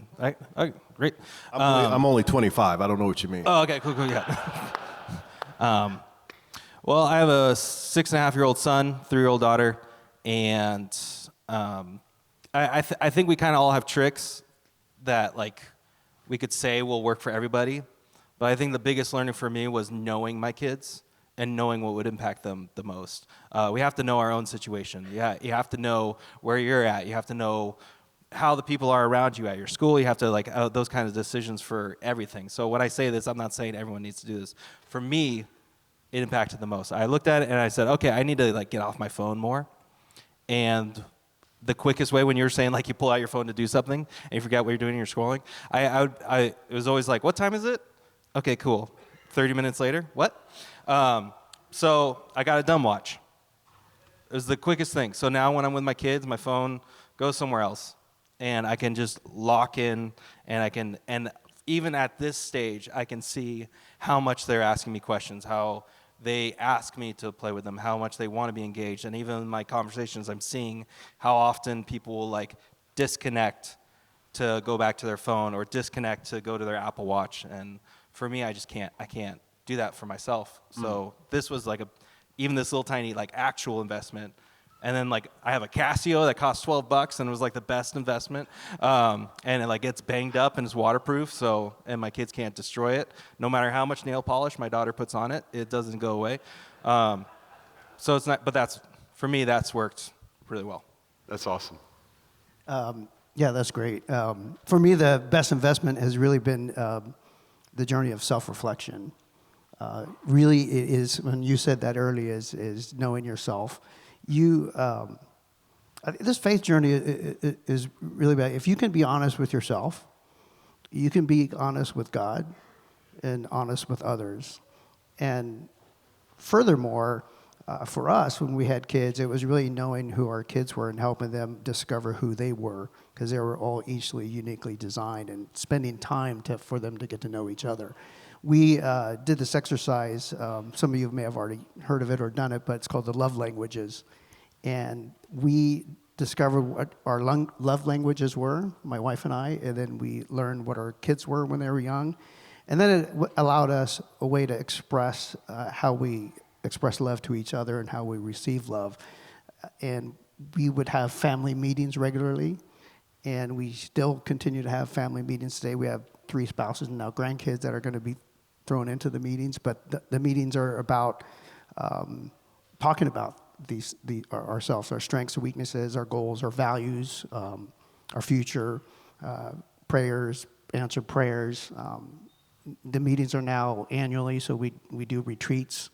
A: great.
D: I'm only 25. I don't know what you mean.
A: Oh, okay, cool, yeah. Well, I have a 6.5-year-old son, 3-year-old daughter, and I think we kind of all have tricks that like we could say will work for everybody. But I think the biggest learning for me was knowing my kids and knowing what would impact them the most. We have to know our own situation. Yeah, you have to know where you're at. You have to know how the people are around you at your school. You have to like those kinds of decisions for everything. So when I say this, I'm not saying everyone needs to do this. For me, it impacted the most. I looked at it and I said, okay, I need to like get off my phone more. And the quickest way, when you're saying like you pull out your phone to do something and you forget what you're doing and you're scrolling, it was always like, what time is it? Okay, cool. 30 minutes later, what? So I got a dumb watch. It was the quickest thing. So now when I'm with my kids, my phone goes somewhere else. And I can just lock in, and even at this stage, I can see how much they're asking me questions, how they ask me to play with them, how much they want to be engaged. And even in my conversations, I'm seeing how often people will like disconnect to go back to their phone or disconnect to go to their Apple Watch. And for me, I can't do that for myself. So this was like even this little tiny like actual investment. And then like I have a Casio that cost $12 and it was like the best investment. And it like gets banged up and it's waterproof. So, and my kids can't destroy it. No matter how much nail polish my daughter puts on it, it doesn't go away. So it's not, but for me, that's worked really well.
B: That's awesome.
C: Yeah, that's great. For me, the best investment has really been the journey of self-reflection. Really, it is, when you said that earlier, is knowing yourself. This faith journey is really bad. If you can be honest with yourself, you can be honest with God and honest with others. And furthermore, for us, when we had kids, it was really knowing who our kids were and helping them discover who they were, because they were all each uniquely designed, and spending time for them to get to know each other. We did this exercise. Some of you may have already heard of it or done it, but it's called the love languages. And we discovered what our love languages were, my wife and I, and then we learned what our kids were when they were young. And then it allowed us a way to express how we express love to each other and how we receive love. And we would have family meetings regularly, and we still continue to have family meetings today. We have 3 spouses and now grandkids that are going to be thrown into the meetings, but the meetings are about talking about ourselves, our strengths, our weaknesses, our goals, our values, our future, prayers, answered prayers. The meetings are now annually, so we do retreats.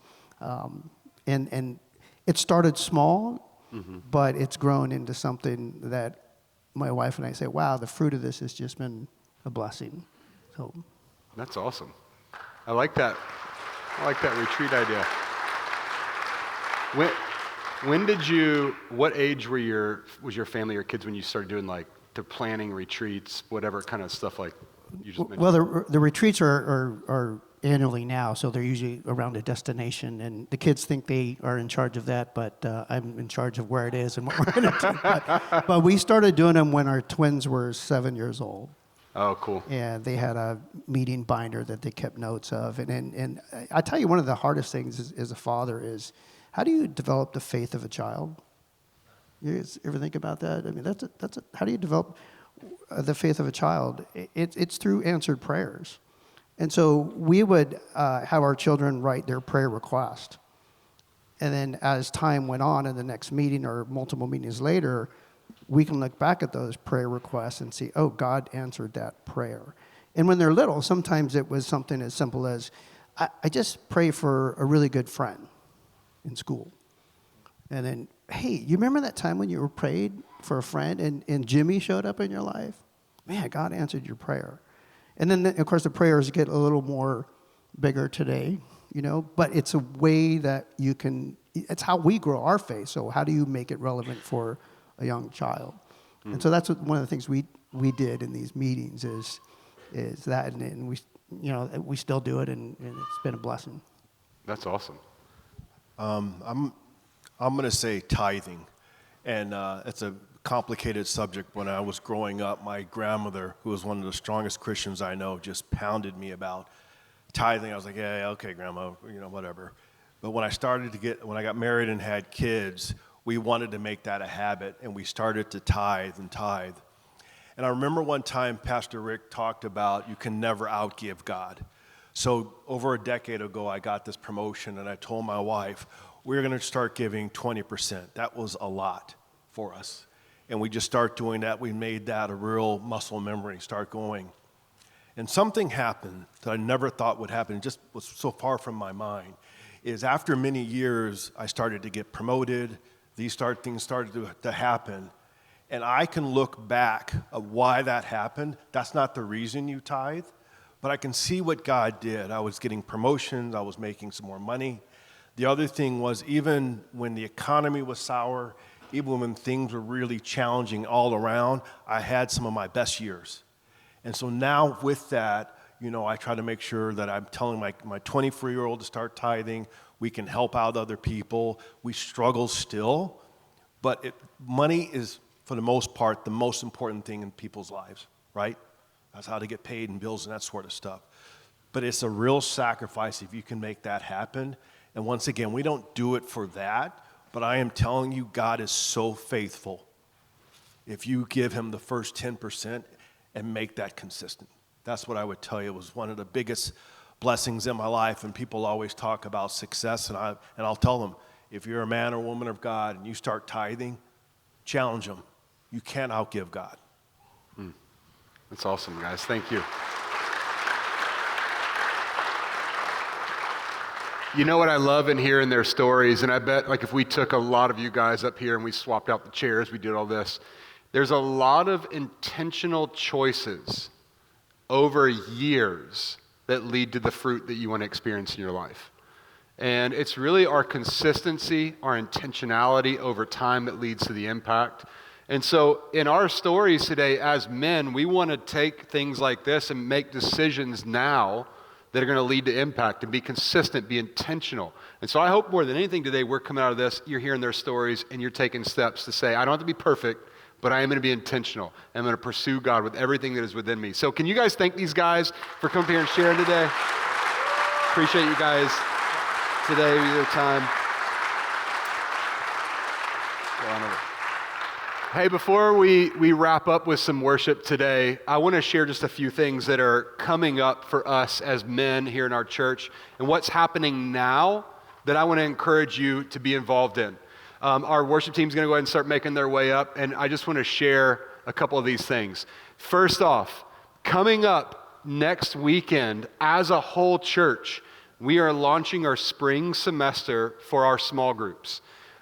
C: And it started small, but it's grown into something that my wife and I say, wow, the fruit of this has just been a blessing. So
B: That's awesome. I like that retreat idea. What age was your family or kids when you started doing like the planning retreats, whatever kind of stuff like you just mentioned?
C: Well, the retreats are annually now, so they're usually around a destination, and the kids think they are in charge of that, but I'm in charge of where it is and what we're going to do. But we started doing them when our twins were 7 years old.
B: Oh, cool.
C: And they had a meeting binder that they kept notes of. And I tell you, one of the hardest things as a father is, how do you develop the faith of a child? You guys ever think about that? I mean, how do you develop the faith of a child? It's through answered prayers. And so we would have our children write their prayer request. And then as time went on in the next meeting or multiple meetings later, we can look back at those prayer requests and see, oh, God answered that prayer. And when they're little, sometimes it was something as simple as, I just pray for a really good friend in school. And then, hey, you remember that time when you were prayed for a friend and Jimmy showed up in your life? Man, God answered your prayer. And then, of course, the prayers get a little more bigger today, but it's a way that it's how we grow our faith. So how do you make it relevant for a young child? And so that's one of the things we did in these meetings is that, and we still do it, and it's been a blessing.
B: That's awesome.
D: I'm going to say tithing, and it's a complicated subject. When I was growing up, my grandmother, who was one of the strongest Christians I know, just pounded me about tithing. I was like, yeah, okay, Grandma, whatever. But when I got married and had kids, we wanted to make that a habit, and we started to tithe. And I remember one time Pastor Rick talked about you can never outgive God. So over a decade ago, I got this promotion, and I told my wife, we're going to start giving 20%. That was a lot for us. And we just start doing that. We made that a real muscle memory, start going. And something happened that I never thought would happen, just was so far from my mind, is after many years, I started to get promoted. Things started to happen. And I can look back at why that happened. That's not the reason you tithe, but I can see what God did. I was getting promotions. I was making some more money. The other thing was, even when the economy was sour, even when things were really challenging all around, I had some of my best years. And so now with that, I try to make sure that I'm telling my 24-year-old to start tithing. We can help out other people. We struggle still, but money is, for the most part, the most important thing in people's lives, right? That's how to get paid and bills and that sort of stuff. But it's a real sacrifice if you can make that happen. And once again, we don't do it for that, but I am telling you, God is so faithful if you give him the first 10% and make that consistent. That's what I would tell you. It was one of the biggest blessings in my life, and people always talk about success, and I'll tell them, if you're a man or woman of God and you start tithing, challenge them. You can't outgive God.
B: That's awesome, guys. Thank you. You know what I love in hearing their stories, and I bet like if we took a lot of you guys up here and we swapped out the chairs, we did all this, there's a lot of intentional choices over years that lead to the fruit that you want to experience in your life. And it's really our consistency, our intentionality over time that leads to the impact. And so in our stories today as men, we want to take things like this and make decisions now that are going to lead to impact and be consistent, be intentional. And so I hope more than anything today, we're coming out of this, you're hearing their stories and you're taking steps to say, I don't have to be perfect, but I am going to be intentional. I'm going to pursue God with everything that is within me. So can you guys thank these guys for coming here and sharing today? Appreciate you guys today with your time. Go on over. Hey, before we wrap up with some worship today, I want to share just a few things that are coming up for us as men here in our church and what's happening now that I want to encourage you to be involved in. Our worship team's going to go ahead and start making their way up, and I just want to share a couple of these things. First off, coming up next weekend as a whole church, we are launching our spring semester for our small groups.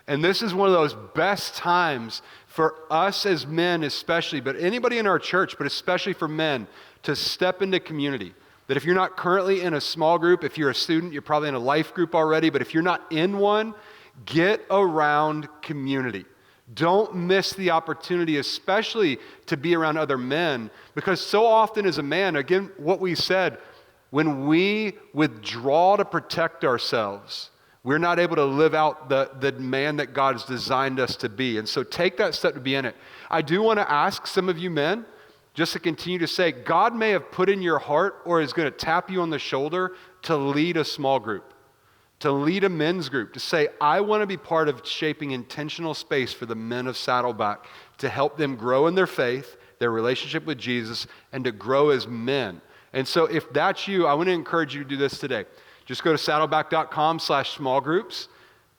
B: And this is one of those best times for us as men especially, but anybody in our church, but especially for men, to step into community. That if you're not currently in a small group, if you're a student, you're probably in a life group already, but if you're not in one, get around community. Don't miss the opportunity, especially to be around other men, because so often as a man, again, what we said, when we withdraw to protect ourselves, we're not able to live out the man that God's designed us to be. And so take that step to be in it. I do want to ask some of you men, just to continue to say, God may have put in your heart or is going to tap you on the shoulder to lead a small group, to lead a men's group, to say, I want to be part of shaping intentional space for the men of Saddleback to help them grow in their faith, their relationship with Jesus, and to grow as men. And so if that's you, I want to encourage you to do this today. Just go to saddleback.com/small groups.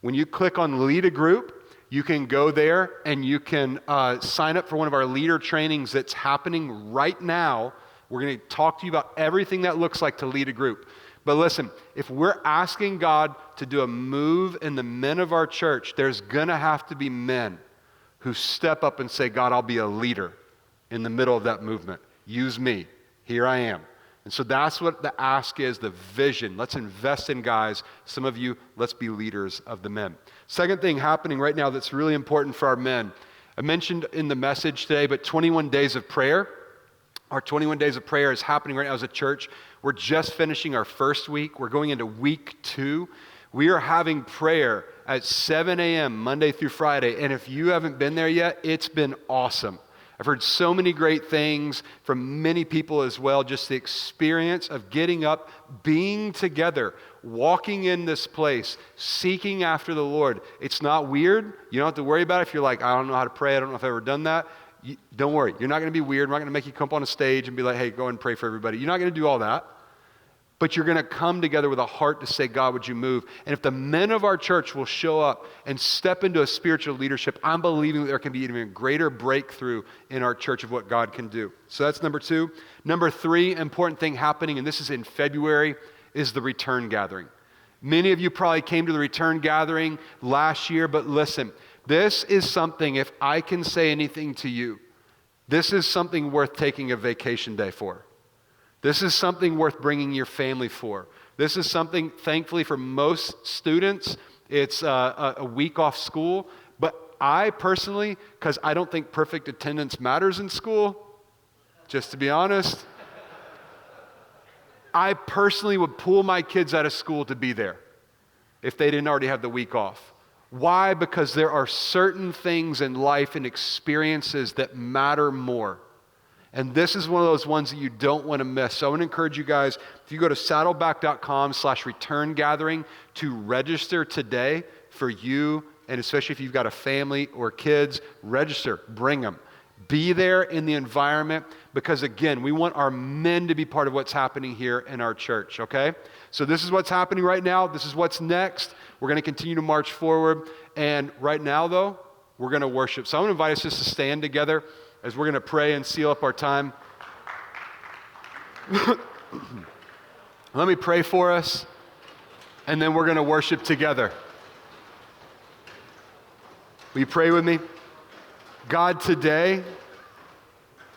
B: When you click on lead a group, you can go there and you can sign up for one of our leader trainings that's happening right now. We're going to talk to you about everything that looks like to lead a group. But listen, if we're asking God to do a move in the men of our church, there's going to have to be men who step up and say, God, I'll be a leader in the middle of that movement. Use me. Here I am. And so that's what the ask is, the vision. Let's invest in guys. Some of you, let's be leaders of the men. Second thing happening right now that's really important for our men. I mentioned in the message today, but 21 days of prayer. Our 21 days of prayer is happening right now as a church. We're just finishing our first week. We're going into week 2. We are having prayer at 7 a.m. Monday through Friday. And if you haven't been there yet, it's been awesome. I've heard so many great things from many people as well, just the experience of getting up, being together, walking in this place, seeking after the Lord. It's not weird. You don't have to worry about it if you're like, I don't know how to pray. I don't know if I've ever done that. Don't worry. You're not going to be weird. We're not going to make you come up on a stage and be like, hey, go and pray for everybody. You're not going to do all that. But you're going to come together with a heart to say, God, would you move? And if the men of our church will show up and step into a spiritual leadership, I'm believing that there can be even a greater breakthrough in our church of what God can do. So that's number 2. Number 3, important thing happening, and this is in February, is the return gathering. Many of you probably came to the return gathering last year, but listen, this is something, if I can say anything to you, this is something worth taking a vacation day for. This is something worth bringing your family for. This is something, thankfully, for most students, it's a week off school. But I personally, because I don't think perfect attendance matters in school, just to be honest, I personally would pull my kids out of school to be there. if they didn't already have the week off. Why? Because there are certain things in life and experiences that matter more. And this is one of those ones that you don't want to miss. So I want to encourage you guys, if you go to saddleback.com/return gathering to register today for you, and especially if you've got a family or kids, register, bring them. Be there in the environment because, again, we want our men to be part of what's happening here in our church, okay? So this is what's happening right now. This is what's next. We're going to continue to march forward. And right now, though, we're going to worship. So I want to invite us just to stand together as we're going to pray and seal up our time. Let me pray for us, and then we're going to worship together. Will you pray with me? God, today,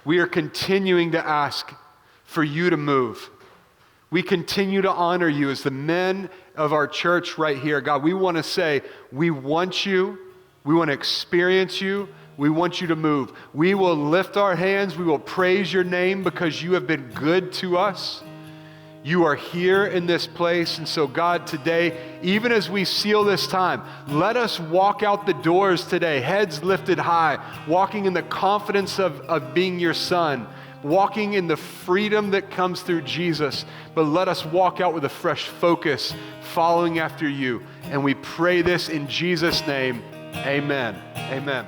B: we are continuing to ask for you to move. We continue to honor you as the men of our church right here. God, we want to say, we want you, we want to experience you, we want you to move. We will lift our hands, we will praise your name because you have been good to us. You are here in this place. And so God, today, even as we seal this time, let us walk out the doors today, heads lifted high, walking in the confidence of being your son, walking in the freedom that comes through Jesus. But let us walk out with a fresh focus, following after you. And we pray this in Jesus' name. Amen. Amen.